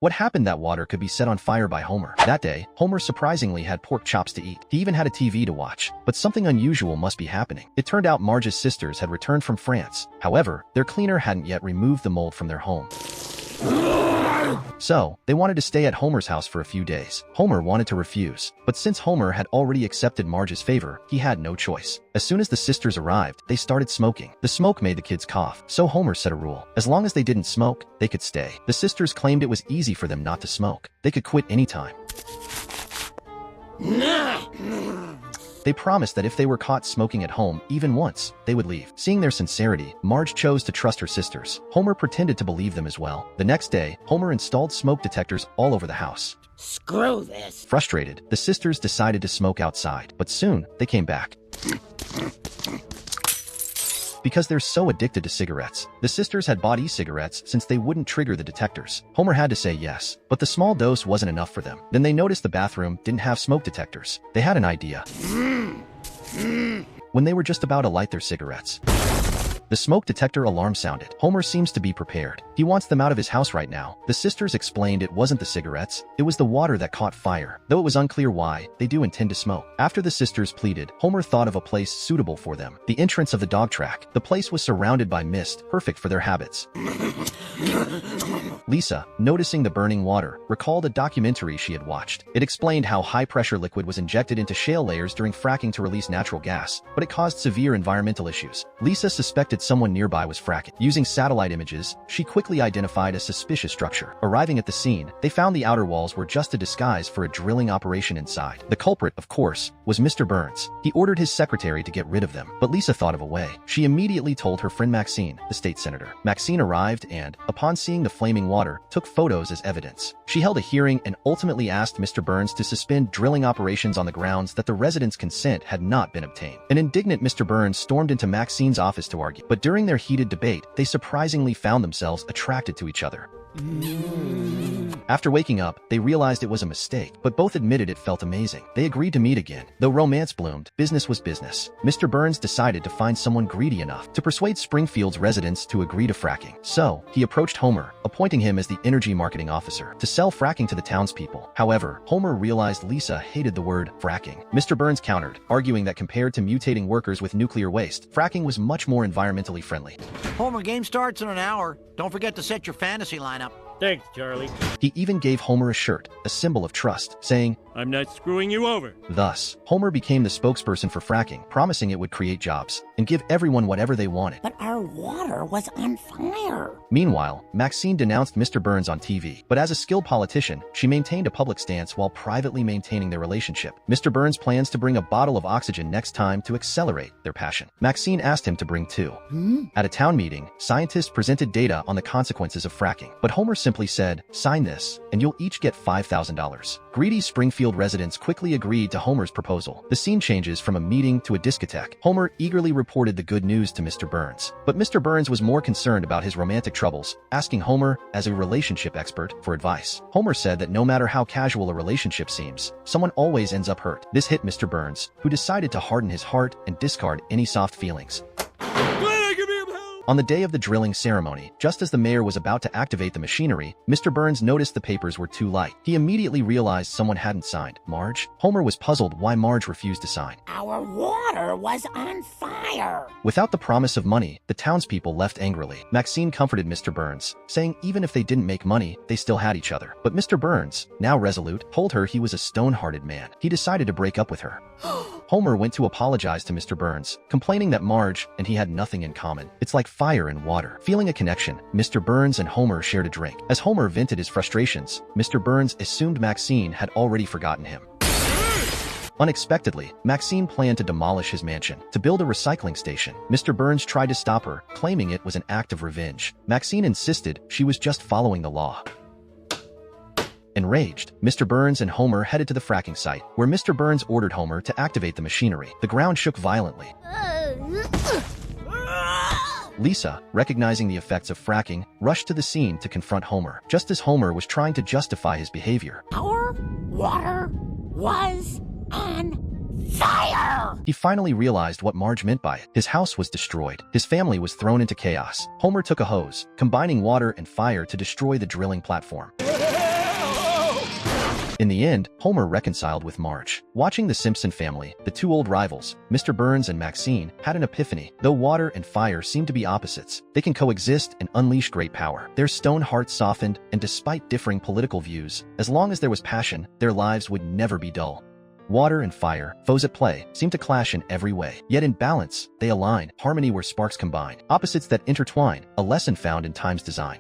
What happened that water could be set on fire by Homer? That day, Homer surprisingly had pork chops to eat. He even had a TV to watch. But something unusual must be happening. It turned out Marge's sisters had returned from France. However, their cleaner hadn't yet removed the mold from their home. So, they wanted to stay at Homer's house for a few days. Homer wanted to refuse, but since Homer had already accepted Marge's favor, he had no choice. As soon as the sisters arrived, they started smoking. The smoke made the kids cough, so Homer set a rule. As long as they didn't smoke, they could stay. The sisters claimed it was easy for them not to smoke. They could quit anytime. They promised that if they were caught smoking at home even once, they would leave. Seeing their sincerity, Marge chose to trust her sisters. Homer pretended to believe them as well. The next day, Homer installed smoke detectors all over the house. Screw this! Frustrated, the sisters decided to smoke outside, but soon they came back. Because they're so addicted to cigarettes, the sisters had bought e-cigarettes since they wouldn't trigger the detectors. Homer had to say yes, but the small dose wasn't enough for them. Then they noticed the bathroom didn't have smoke detectors. They had an idea. When they were just about to light their cigarettes, the smoke detector alarm sounded. Homer seems to be prepared. He wants them out of his house right now. The sisters explained it wasn't the cigarettes, it was the water that caught fire. Though it was unclear why, they do intend to smoke. After the sisters pleaded, Homer thought of a place suitable for them. The entrance of the dog track. The place was surrounded by mist, perfect for their habits. Lisa, noticing the burning water, recalled a documentary she had watched. It explained how high-pressure liquid was injected into shale layers during fracking to release natural gas, but it caused severe environmental issues. Lisa suspected someone nearby was fracking. Using satellite images, she quickly identified a suspicious structure. Arriving at the scene, they found the outer walls were just a disguise for a drilling operation inside. The culprit, of course, was Mr. Burns. He ordered his secretary to get rid of them, but Lisa thought of a way. She immediately told her friend Maxine, the state senator. Maxine arrived and, upon seeing the flaming water, took photos as evidence. She held a hearing and ultimately asked Mr. Burns to suspend drilling operations on the grounds that the residents' consent had not been obtained. An indignant Mr. Burns stormed into Maxine's office to argue, but during their heated debate, they surprisingly found themselves attracted to each other. After waking up, they realized it was a mistake, but both admitted it felt amazing. They agreed to meet again. Though romance bloomed, business was business. Mr. Burns decided to find someone greedy enough to persuade Springfield's residents to agree to fracking. So, he approached Homer, appointing him as the energy marketing officer, to sell fracking to the townspeople. However, Homer realized Lisa hated the word fracking. Mr. Burns countered, arguing that compared to mutating workers with nuclear waste, fracking was much more environmentally friendly. Homer, game starts in an hour. Don't forget to set your fantasy lineup. Thanks, Charlie. He even gave Homer a shirt, a symbol of trust, saying, I'm not screwing you over. Thus, Homer became the spokesperson for fracking, promising it would create jobs and give everyone whatever they wanted. But our water was on fire. Meanwhile, Maxine denounced Mr. Burns on TV, but as a skilled politician, she maintained a public stance while privately maintaining their relationship. Mr. Burns plans to bring a bottle of oxygen next time to accelerate their passion. Maxine asked him to bring two. At a town meeting, scientists presented data on the consequences of fracking, but Homer simply said, sign this, and you'll each get $5,000. Greedy Springfield residents quickly agreed to Homer's proposal. The scene changes from a meeting to a discotheque. Homer eagerly reported the good news to Mr. Burns. But Mr. Burns was more concerned about his romantic troubles, asking Homer, as a relationship expert, for advice. Homer said that no matter how casual a relationship seems, someone always ends up hurt. This hit Mr. Burns, who decided to harden his heart and discard any soft feelings. On the day of the drilling ceremony, just as the mayor was about to activate the machinery, Mr. Burns noticed the papers were too light. He immediately realized someone hadn't signed. Marge? Homer was puzzled why Marge refused to sign. Our water was on fire. Without the promise of money, the townspeople left angrily. Maxine comforted Mr. Burns, saying even if they didn't make money, they still had each other. But Mr. Burns, now resolute, told her he was a stone-hearted man. He decided to break up with her. Homer went to apologize to Mr. Burns, complaining that Marge and he had nothing in common. It's like fire and water. Feeling a connection, Mr. Burns and Homer shared a drink. As Homer vented his frustrations, Mr. Burns assumed Maxine had already forgotten him. Unexpectedly, Maxine planned to demolish his mansion, to build a recycling station. Mr. Burns tried to stop her, claiming it was an act of revenge. Maxine insisted she was just following the law. Enraged, Mr. Burns and Homer headed to the fracking site, where Mr. Burns ordered Homer to activate the machinery. The ground shook violently. Lisa, recognizing the effects of fracking, rushed to the scene to confront Homer, just as Homer was trying to justify his behavior. Our water was on fire. He finally realized what Marge meant by it. His house was destroyed. His family was thrown into chaos. Homer took a hose, combining water and fire to destroy the drilling platform. In the end, Homer reconciled with Marge. Watching The Simpson family, the two old rivals, Mr. Burns and Maxine, had an epiphany. Though water and fire seem to be opposites, they can coexist and unleash great power. Their stone hearts softened, and despite differing political views, as long as there was passion, their lives would never be dull. Water and fire, foes at play, seem to clash in every way. Yet in balance, they align, harmony where sparks combine, opposites that intertwine, a lesson found in time's design.